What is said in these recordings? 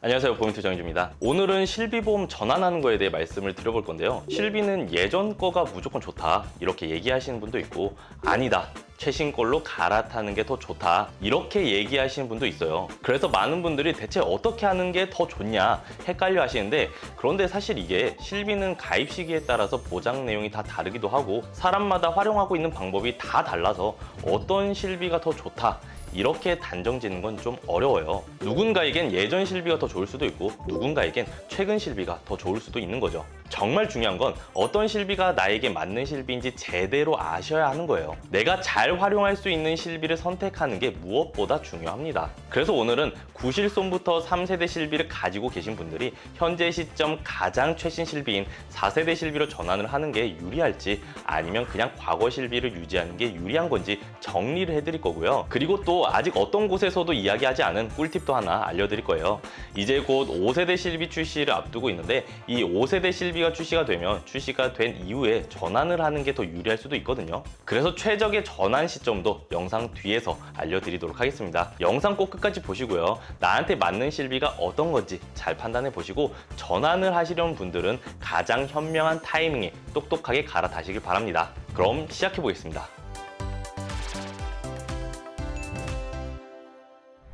안녕하세요, 보험투 정희주입니다. 오늘은 실비보험 전환하는 거에 대해 말씀을 드려볼 건데요. 실비는 예전 거가 무조건 좋다 이렇게 얘기하시는 분도 있고, 아니다, 최신 걸로 갈아타는 게 더 좋다 이렇게 얘기하시는 분도 있어요. 그래서 많은 분들이 대체 어떻게 하는 게 더 좋냐 헷갈려 하시는데, 그런데 사실 이게 실비는 가입 시기에 따라서 보장 내용이 다 다르기도 하고 사람마다 활용하고 있는 방법이 다 달라서 어떤 실비가 더 좋다 이렇게 단정 짓는 건 좀 어려워요. 누군가에겐 예전 실비가 더 좋을 수도 있고 누군가에겐 최근 실비가 더 좋을 수도 있는 거죠. 정말 중요한 건 어떤 실비가 나에게 맞는 실비인지 제대로 아셔야 하는 거예요. 내가 잘 활용할 수 있는 실비를 선택하는 게 무엇보다 중요합니다. 그래서 오늘은 구실손부터 3세대 실비를 가지고 계신 분들이 현재 시점 가장 최신 실비인 4세대 실비로 전환을 하는 게 유리할지, 아니면 그냥 과거 실비를 유지하는 게 유리한 건지 정리를 해드릴 거고요. 그리고 또 아직 어떤 곳에서도 이야기하지 않은 꿀팁도 하나 알려드릴 거예요. 이제 곧 5세대 실비 출시를 앞두고 있는데, 이 5세대 실비가 출시가 되면 출시가 된 이후에 전환을 하는 게 더 유리할 수도 있거든요. 그래서 최적의 전환 시점도 영상 뒤에서 알려드리도록 하겠습니다. 영상 꼭 끝까지 보시고요. 나한테 맞는 실비가 어떤 건지 잘 판단해 보시고 전환을 하시려는 분들은 가장 현명한 타이밍에 똑똑하게 갈아타시길 바랍니다. 그럼 시작해 보겠습니다.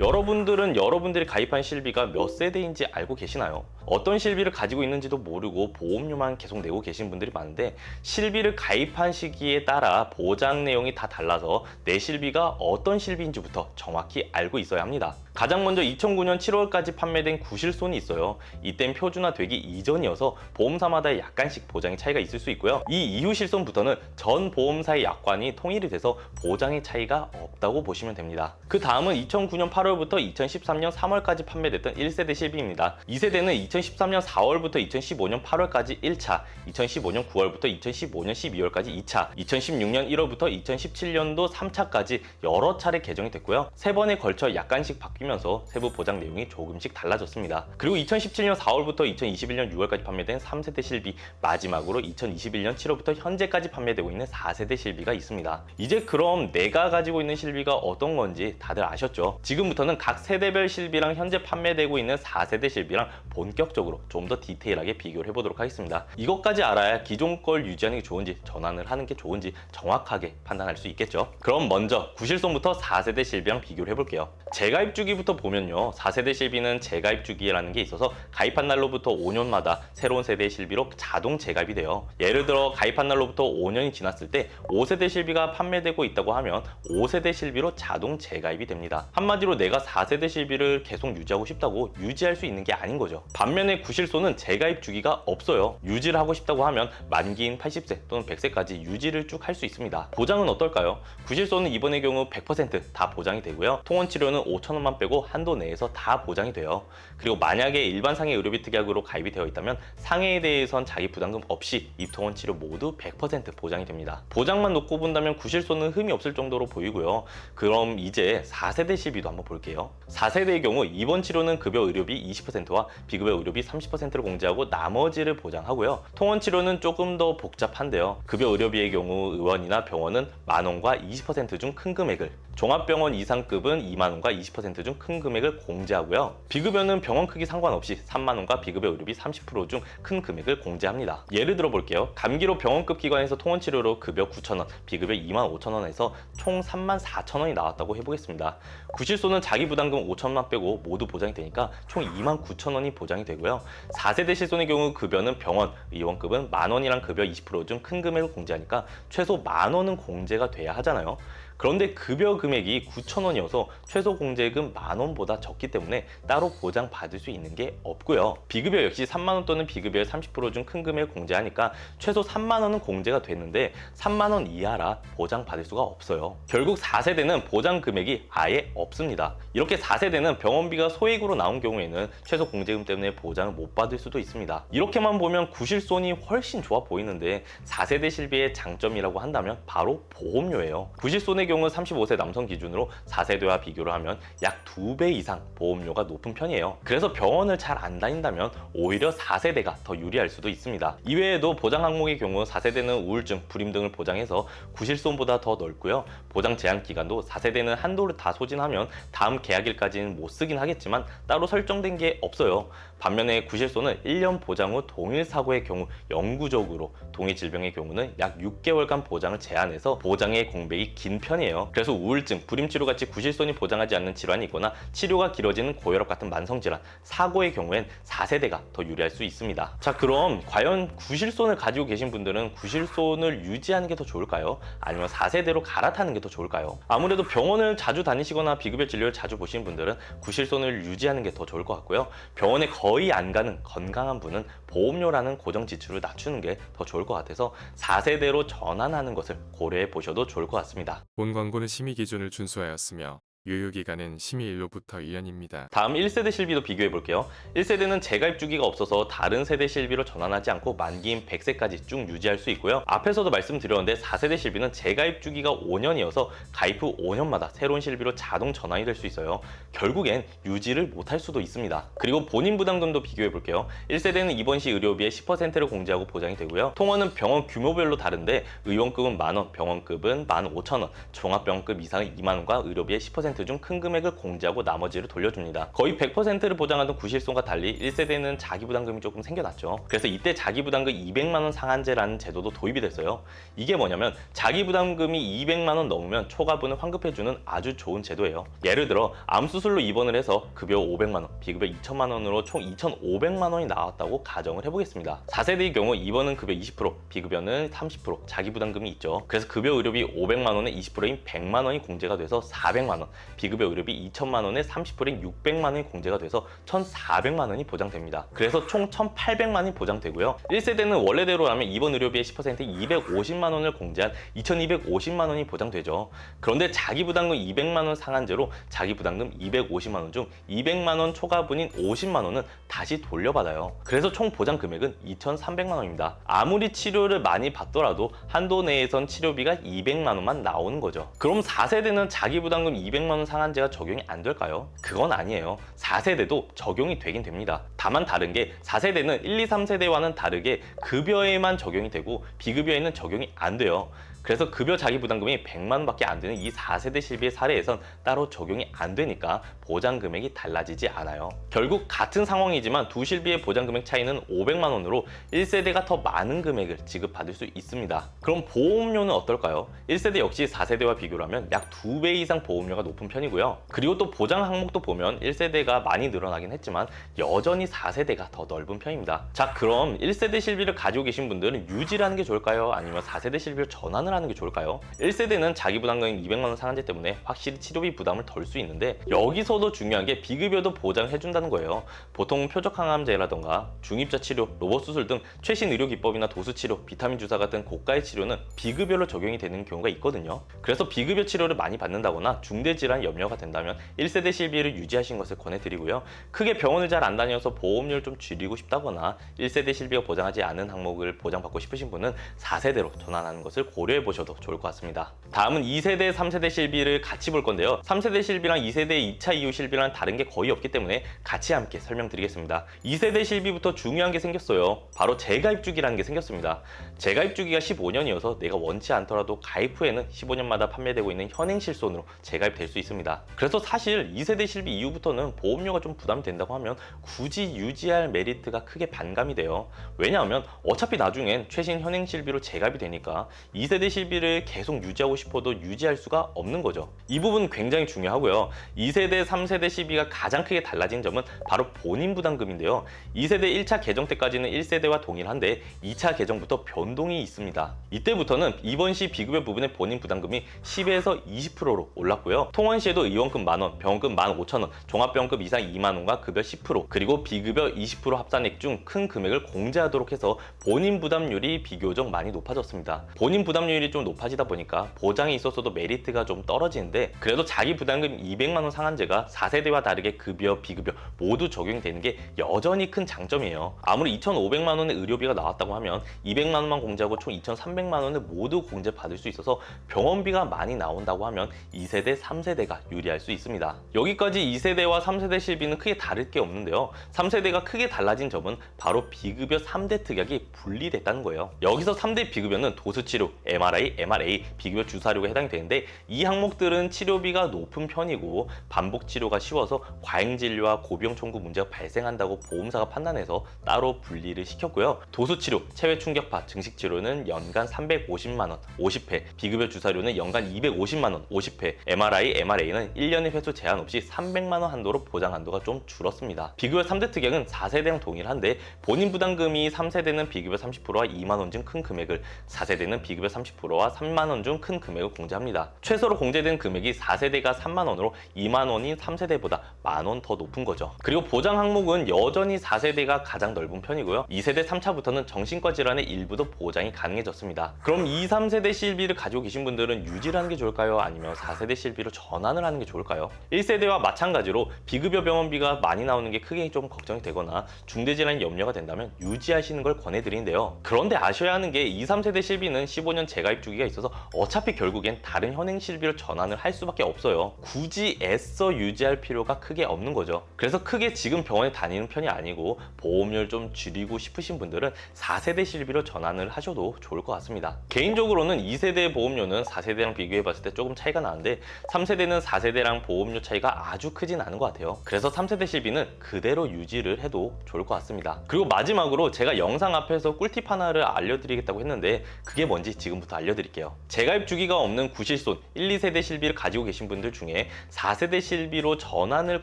여러분들은 여러분들이 가입한 실비가 몇 세대인지 알고 계시나요? 어떤 실비를 가지고 있는지도 모르고 보험료만 계속 내고 계신 분들이 많은데, 실비를 가입한 시기에 따라 보장 내용이 다 달라서 내 실비가 어떤 실비인지부터 정확히 알고 있어야 합니다. 가장 먼저 2009년 7월까지 판매된 구실손이 있어요. 이땐 표준화되기 이전이어서 보험사마다 약간씩 보장의 차이가 있을 수 있고요. 이 이후 실손부터는 전 보험사의 약관이 통일이 돼서 보장의 차이가 없다고 보시면 됩니다. 그 다음은 2009년 8월부터 2013년 3월까지 판매됐던 1세대 실비입니다. 2세대는 2013년 4월부터 2015년 8월까지 1차, 2015년 9월부터 2015년 12월까지 2차, 2016년 1월부터 2017년도 3차까지 여러 차례 개정이 됐고요. 세 번에 걸쳐 약간씩 바뀌면서 세부 보장 내용이 조금씩 달라졌습니다. 그리고 2017년 4월부터 2021년 6월까지 판매된 3세대 실비, 마지막으로 2021년 7월부터 현재까지 판매되고 있는 4세대 실비가 있습니다. 이제 그럼 내가 가지고 있는 실비가 어떤 건지 다들 아셨죠? 지금부터는 각 세대별 실비랑 현재 판매되고 있는 4세대 실비랑 본격적으로 좀 더 디테일하게 비교를 해보도록 하겠습니다. 이것까지 알아야 기존 걸 유지하는 게 좋은지 전환을 하는 게 좋은지 정확하게 판단할 수 있겠죠. 그럼 먼저 구실손부터 4세대 실비랑 비교를 해볼게요. 재가입 주기부터 보면요, 4세대 실비는 재가입 주기라는 게 있어서 가입한 날로부터 5년마다 새로운 세대의 실비로 자동 재가입이 돼요. 예를 들어 가입한 날로부터 5년이 지났을 때 5세대 실비가 판매되고 있다고 하면 5세대 실비로 자동 재가입이 됩니다. 한마디로 내가 4세대 실비를 계속 유지하고 싶다고 유지할 수 있는 게 아닌 거죠. 반면에 구실손은 재가입 주기가 없어요. 유지를 하고 싶다고 하면 만기인 80세 또는 100세까지 유지를 쭉 할 수 있습니다. 보장은 어떨까요? 구실손은 이번의 경우 100% 보장이 되고요. 통원 치료는 5,000원만 빼고 한도 내에서 다 보장이 돼요. 그리고 만약에 일반 상해 의료비 특약으로 가입이 되어 있다면 상해에 대해선 자기 부담금 없이 입통원 치료 모두 100% 보장이 됩니다. 보장만 놓고 본다면 구실손은 흠이 없을 정도로 보이고요. 그럼 이제 4세대 실비도 한번 볼게요. 4세대의 경우 입원 치료는 급여 의료비 20%와 비급여 의료비 30%를 공제하고 나머지를 보장하고요. 통원 치료는 조금 더 복잡한데요. 급여 의료비의 경우 의원이나 병원은 만원과 20% 중 큰 금액을, 종합병원 이상급은 2만원과 20% 중 큰 금액을 공제하고요. 비급여는 병원 크기 상관없이 3만원과 비급여 의료비 30% 중 큰 금액을 공제합니다. 예를 들어 볼게요. 감기로 병원급 기관에서 통원 치료로 급여 9,000원, 비급여 25,000원에서 총 34,000원이 나왔다고 해보겠습니다. 구실손은 자기 부담금 5,000원 빼고 모두 보장이 되니까 총 29,000원이 보장이 되고요. 4세대 실손의 경우 급여는 병원, 의원급은 만원이랑 급여 20% 중 큰 금액을 공제하니까 최소 만원은 공제가 돼야 하잖아요. 그런데 급여 금액이 9,000원이어서 최소 공제금 만원보다 적기 때문에 따로 보장받을 수 있는 게 없고요. 비급여 역시 3만원 또는 비급여의 30% 중 큰 금액을 공제하니까 최소 3만원은 공제가 됐는데 3만원 이하라 보장받을 수가 없어요. 결국 4세대는 보장 금액이 아예 없습니다. 이렇게 4세대는 병원비가 소액으로 나온 경우에는 최소 공제금 때문에 보장을 못 받을 수도 있습니다. 이렇게만 보면 구실손이 훨씬 좋아 보이는데 4세대 실비의 장점이라고 한다면 바로 보험료예요. 구실손의 경우 35세 남성 기준으로 4세대와 비교를 하면 약 2배 이상 보험료가 높은 편이에요. 그래서 병원을 잘 안 다닌다면 오히려 4세대가 더 유리할 수도 있습니다. 이외에도 보장 항목의 경우 4세대는 우울증, 불임 등을 보장해서 구실손보다 더 넓고요. 보장 제한 기간도 4세대는 한도를 다 소진하면 다음 계약일까지는 못 쓰긴 하겠지만 따로 설정된 게 없어요. 반면에 구실손은 1년 보장 후 동일 사고의 경우 영구적으로, 동일 질병의 경우는 약 6개월간 보장을 제한해서 보장의 공백이 긴 편이에요. 그래서 우울증, 불임치료 같이 구실손이 보장하지 않는 질환이 있거나 치료가 길어지는 고혈압 같은 만성질환, 사고의 경우엔 4세대가 더 유리할 수 있습니다. 자, 그럼 과연 구실손을 가지고 계신 분들은 구실손을 유지하는 게 더 좋을까요? 아니면 4세대로 갈아타는 게 더 좋을까요? 아무래도 병원을 자주 다니시거나 비급여 진료를 자주 보시는 분들은 구실손을 유지하는 게 더 좋을 것 같고요. 병원에 거의 안 가는 건강한 분은 보험료라는 고정 지출을 낮추는 게 더 좋을 것 같아서 4세대로 전환하는 것을 고려해 보셔도 좋을 것 같습니다. 본 광고는 심의 기준을 준수하였으며 유효기간은 심의일로부터 1년입니다. 다음 1세대 실비도 비교해 볼게요. 1세대는 재가입 주기가 없어서 다른 세대 실비로 전환하지 않고 만기인 100세까지 쭉 유지할 수 있고요. 앞에서도 말씀드렸는데 4세대 실비는 재가입 주기가 5년이어서 가입 후 5년마다 새로운 실비로 자동 전환이 될 수 있어요. 결국엔 유지를 못할 수도 있습니다. 그리고 본인 부담금도 비교해 볼게요. 1세대는 입원 시 의료비의 10%를 공제하고 보장이 되고요. 통원은 병원 규모별로 다른데 의원급은 만원, 병원급은 15,000원, 종합병원급 이상은 2만원과 의료비의 10% 중 큰 금액을 공제하고 나머지를 돌려줍니다. 거의 100%를 보장하던 구실손과 달리 1세대는 자기부담금이 조금 생겨났죠. 그래서 이때 자기부담금 200만원 상한제라는 제도도 도입이 됐어요. 이게 뭐냐면 자기부담금이 200만원 넘으면 초과분을 환급해주는 아주 좋은 제도예요. 예를 들어 암수술로 입원을 해서 급여 500만원, 비급여 2천만원으로 총 2,500만원이 나왔다고 가정을 해보겠습니다. 4세대의 경우 입원은 급여 20%, 비급여는 30% 자기부담금이 있죠. 그래서 급여 의료비 500만원에 20%인 100만원이 공제가 돼서 400만원, 비급여 의료비 2천만원에 30%인 600만원이 공제가 돼서 1,400만원이 보장됩니다. 그래서 총 1,800만원이 보장되고요. 1세대는 원래대로라면 입원 의료비의 10%인 250만원을 공제한 2,250만원이 보장되죠. 그런데 자기부담금 200만원 상한제로 자기부담금 250만원 중 200만원 초과분인 50만원은 다시 돌려받아요. 그래서 총 보장 금액은 2,300만원입니다. 아무리 치료를 많이 받더라도 한도 내에선 치료비가 200만원만 나오는 거죠. 그럼 4세대는 자기부담금 200만원 상한제가 적용이 안 될까요? 그건 아니에요. 4세대도 적용이 되긴 됩니다. 다만 다른 게 4세대는 1, 2, 3세대와는 다르게 급여에만 적용이 되고 비급여에는 적용이 안 돼요. 그래서 급여 자기부담금이 100만원 밖에 안 되는 이 4세대 실비의 사례에선 따로 적용이 안 되니까 보장 금액이 달라지지 않아요. 결국 같은 상황이지만 두 실비의 보장 금액 차이는 500만원으로 1세대가 더 많은 금액을 지급받을 수 있습니다. 그럼 보험료는 어떨까요? 1세대 역시 4세대와 비교를 하면 약 2배 이상 보험료가 높은 편이고요. 그리고 또 보장 항목도 보면 1세대가 많이 늘어나긴 했지만 여전히 4세대가 더 넓은 편입니다. 자, 그럼 1세대 실비를 가지고 계신 분들은 유지를 하는 게 좋을까요? 아니면 4세대 실비를 전환을 하는 게 좋을까요? 1세대는 자기부담금 200만원 상한제 때문에 확실히 치료비 부담을 덜 수 있는데 여기서도 중요한 게 비급여도 보장해준다는 거예요. 보통 표적항암제라던가 중입자 치료, 로봇 수술 등 최신 의료 기법이나 도수 치료, 비타민 주사 같은 고가의 치료는 비급여로 적용이 되는 경우가 있거든요. 그래서 비급여 치료를 많이 받는다거나 중대질환 염려가 된다면 1세대 실비를 유지하신 것을 권해드리고요. 크게 병원을 잘 안 다녀서 보험료를 좀 줄이고 싶다거나 1세대 실비가 보장하지 않은 항목을 보장받고 싶으신 분은 4세대로 전환하는 것을 고려해 보셔도 좋을 것 같습니다. 다음은 2세대, 3세대 실비를 같이 볼 건데요. 3세대 실비랑 2세대 2차 이후 실비랑 다른 게 거의 없기 때문에 같이 함께 설명드리겠습니다. 2세대 실비부터 중요한 게 생겼어요. 바로 재가입 주기라는 게 생겼습니다. 재가입 주기가 15년이어서 내가 원치 않더라도 가입 후에는 15년마다 판매되고 있는 현행 실손으로 재가입될 수 있습니다. 그래서 사실 2세대 실비 이후부터는 보험료가 좀 부담이 된다고 하면 굳이 유지할 메리트가 크게 반감이 돼요. 왜냐하면 어차피 나중엔 최신 현행 실비로 재가입이 되니까 2세대 실비를 계속 유지하고 싶어도 유지할 수가 없는 거죠. 이 부분 굉장히 중요하고요. 2세대, 3세대 실비가 가장 크게 달라진 점은 바로 본인 부담금인데요. 2세대 1차 개정 때까지는 1세대와 동일한데 2차 개정부터 변동이 있습니다. 이때부터는 입원 시 비급여 부분의 본인 부담금이 10에서 20%로 올랐고요. 통원 시에도 의원급 만원, 병원급 15,000원, 종합병원급 이상 2만원과 급여 10%, 그리고 비급여 20% 합산액 중 큰 금액을 공제하도록 해서 본인 부담률이 비교적 많이 높아졌습니다. 본인 부담률이 보험료율이 좀 높아지다 보니까 보장이 있었어도 메리트가 좀 떨어지는데, 그래도 자기 부담금 200만 원 상한제가 4세대와 다르게 급여, 비급여 모두 적용되는 게 여전히 큰 장점이에요. 아무리 2,500만 원의 의료비가 나왔다고 하면 200만 원만 공제하고 총 2,300만 원을 모두 공제받을 수 있어서 병원비가 많이 나온다고 하면 2세대, 3세대가 유리할 수 있습니다. 여기까지 2세대와 3세대 실비는 크게 다를 게 없는데요. 3세대가 크게 달라진 점은 바로 비급여 3대 특약이 분리됐다는 거예요. 여기서 3대 비급여는 도수치료, MRI, MRA, 비급여 주사료가 해당이 되는데, 이 항목들은 치료비가 높은 편이고 반복 치료가 쉬워서 과잉진료와 고비용 청구 문제가 발생한다고 보험사가 판단해서 따로 분리를 시켰고요. 도수치료, 체외 충격파, 증식치료는 연간 350만 원 50회, 비급여 주사료는 연간 250만 원 50회, MRI, MRA는 1년의 횟수 제한 없이 300만 원 한도로 보장 한도가 좀 줄었습니다. 비급여 3대 특약은 4세대랑 동일한데, 본인 부담금이 3세대는 비급여 30%와 2만 원 중 큰 금액을, 4세대는 비급여 30%와 3만 원 중 큰 금액을 공제합니다. 최소로 공제된 금액이 4세대가 3만 원으로 2만 원인 3세대보다 만 원 더 높은 거죠. 그리고 보장 항목은 여전히 4세대가 가장 넓은 편이고요. 2세대 3차부터는 정신과 질환의 일부도 보장이 가능해졌습니다. 그럼 2, 3세대 실비를 가지고 계신 분들은 유지를 하는 게 좋을까요? 아니면 4세대 실비로 전환을 하는 게 좋을까요? 1세대와 마찬가지로 비급여 병원비가 많이 나오는 게 크게 좀 걱정이 되거나 중대질환이 염려가 된다면 유지하시는 걸 권해드리는데요. 그런데 아셔야 하는 게 2, 3세대 실비는 15년 재가입 주기가 있어서 어차피 결국엔 다른 현행 실비로 전환을 할 수밖에 없어요. 굳이 애써 유지할 필요가 크게 없는 거죠. 그래서 크게 지금 병원에 다니는 편이 아니고 보험료를 좀 줄이고 싶으신 분들은 4세대 실비로 전환을 하셔도 좋을 것 같습니다. 개인적으로는 2세대 보험료는 4세대랑 비교해 봤을 때 조금 차이가 나는데, 3세대는 4세대랑 보험료 차이가 아주 크진 않은 것 같아요. 그래서 3세대 실비는 그대로 유지를 해도 좋을 것 같습니다. 그리고 마지막으로 제가 영상 앞에서 꿀팁 하나를 알려드리겠다고 했는데, 그게 뭔지 지금부터 알려드릴게요. 재가입 주기가 없는 구실손 1, 2세대 실비를 가지고 계신 분들 중에 4세대 실비로 전환을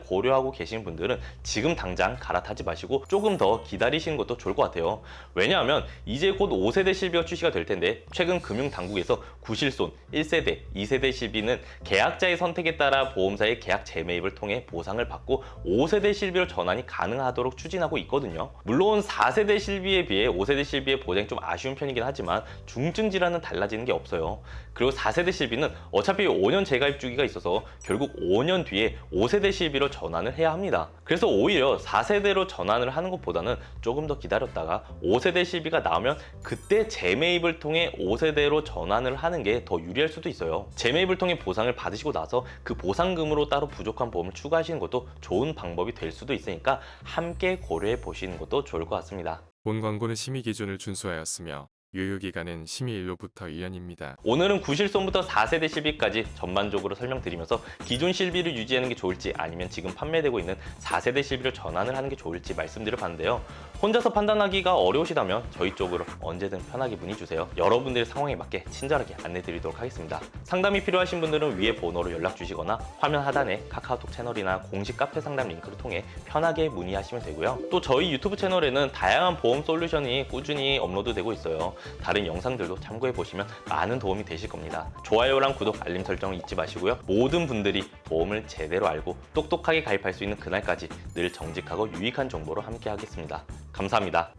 고려하고 계신 분들은 지금 당장 갈아타지 마시고 조금 더 기다리시는 것도 좋을 것 같아요. 왜냐하면 이제 곧 5세대 실비가 출시가 될 텐데, 최근 금융당국에서 구실손 1세대, 2세대 실비는 계약자의 선택에 따라 보험사의 계약 재매입을 통해 보상을 받고 5세대 실비로 전환이 가능하도록 추진하고 있거든요. 물론 4세대 실비에 비해 5세대 실비의 보장이 좀 아쉬운 편이긴 하지만 중증 질환은 달라지는 게 없어요. 그리고 4세대 실비는 어차피 5년 재가입 주기가 있어서 결국 5년 뒤에 5세대 실비로 전환을 해야 합니다. 그래서 오히려 4세대로 전환을 하는 것보다는 조금 더 기다렸다가 5세대 실비가 나오면 그때 재매입을 통해 5세대로 전환을 하는 게 더 유리할 수도 있어요. 재매입을 통해 보상을 받으시고 나서 그 보상금으로 따로 부족한 보험을 추가하시는 것도 좋은 방법이 될 수도 있으니까 함께 고려해 보시는 것도 좋을 것 같습니다. 본 광고는 심의 기준을 준수하였으며 유효기간은 심의일로부터 1년입니다. 오늘은 구실손부터 4세대 실비까지 전반적으로 설명드리면서 기존 실비를 유지하는 게 좋을지 아니면 지금 판매되고 있는 4세대 실비로 전환을 하는 게 좋을지 말씀드려봤는데요. 혼자서 판단하기가 어려우시다면 저희 쪽으로 언제든 편하게 문의 주세요. 여러분들의 상황에 맞게 친절하게 안내드리도록 하겠습니다. 상담이 필요하신 분들은 위에 번호로 연락 주시거나 화면 하단에 카카오톡 채널이나 공식 카페 상담 링크를 통해 편하게 문의하시면 되고요. 또 저희 유튜브 채널에는 다양한 보험 솔루션이 꾸준히 업로드되고 있어요. 다른 영상들도 참고해 보시면 많은 도움이 되실 겁니다. 좋아요랑 구독, 알림 설정을 잊지 마시고요. 모든 분들이 보험을 제대로 알고 똑똑하게 가입할 수 있는 그날까지 늘 정직하고 유익한 정보로 함께 하겠습니다. 감사합니다.